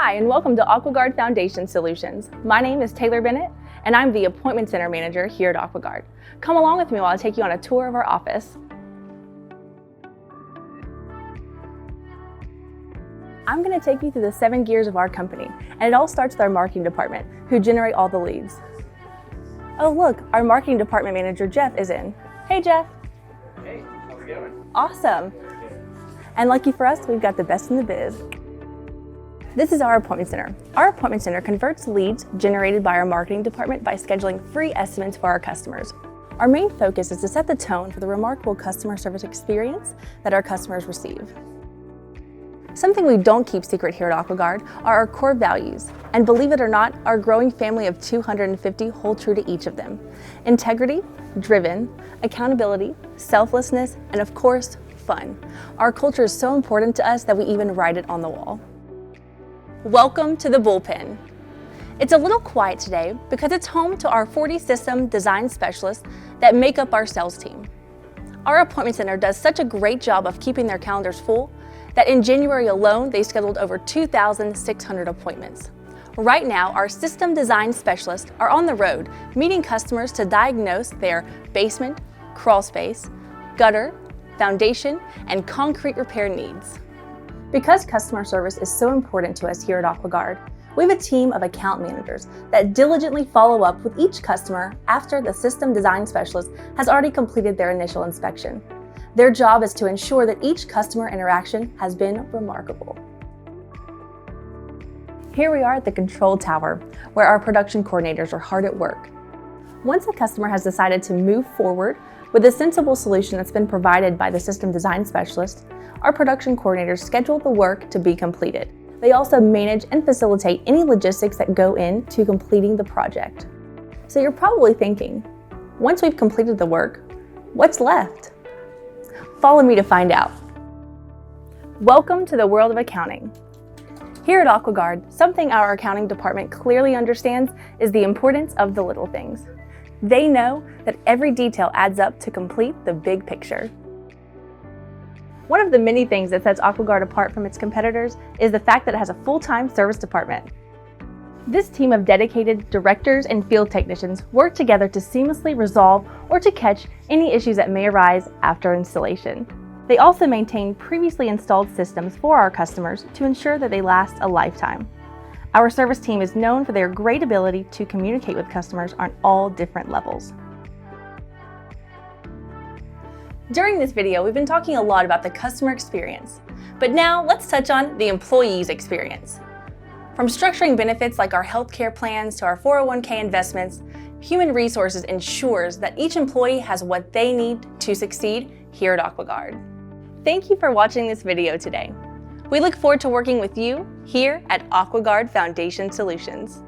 Hi, and welcome to Aquaguard Foundation Solutions. My name is Taylor Bennett, and I'm the Appointment Center Manager here at Aquaguard. Come along with me while I take you on a tour of our office. I'm going to take you through the 7 gears of our company, and it all starts with our marketing department, who generate all the leads. Oh look, our marketing department manager, Jeff, is in. Hey, Jeff. Hey, how's it going? Awesome. And lucky for us, we've got the best in the biz. This is our appointment center. Our appointment center converts leads generated by our marketing department by scheduling free estimates for our customers. Our main focus is to set the tone for the remarkable customer service experience that our customers receive. Something we don't keep secret here at Aquaguard are our core values, and believe it or not, our growing family of 250 hold true to each of them. Integrity, driven, accountability, selflessness, and of course, fun. Our culture is so important to us that we even write it on the wall. Welcome to the Bullpen. It's a little quiet today because it's home to our 40 system design specialists that make up our sales team. Our appointment center does such a great job of keeping their calendars full that in January alone, they scheduled over 2,600 appointments. Right now, our system design specialists are on the road meeting customers to diagnose their basement, crawl space, gutter, foundation, and concrete repair needs. Because customer service is so important to us here at Aquaguard, we have a team of account managers that diligently follow up with each customer after the system design specialist has already completed their initial inspection. Their job is to ensure that each customer interaction has been remarkable. Here we are at the control tower, where our production coordinators are hard at work. Once a customer has decided to move forward with a sensible solution that's been provided by the system design specialist, our production coordinators schedule the work to be completed. They also manage and facilitate any logistics that go into completing the project. So you're probably thinking, once we've completed the work, what's left? Follow me to find out. Welcome to the world of accounting. Here at Aquaguard, something our accounting department clearly understands is the importance of the little things. They know that every detail adds up to complete the big picture. One of the many things that sets Aquaguard apart from its competitors is the fact that it has a full-time service department. This team of dedicated directors and field technicians work together to seamlessly resolve or to catch any issues that may arise after installation. They also maintain previously installed systems for our customers to ensure that they last a lifetime. Our service team is known for their great ability to communicate with customers on all different levels. During this video, we've been talking a lot about the customer experience, but now let's touch on the employee's experience. From structuring benefits like our healthcare plans to our 401k investments, Human Resources ensures that each employee has what they need to succeed here at Aquaguard. Thank you for watching this video today. We look forward to working with you here at Aquaguard Foundation Solutions.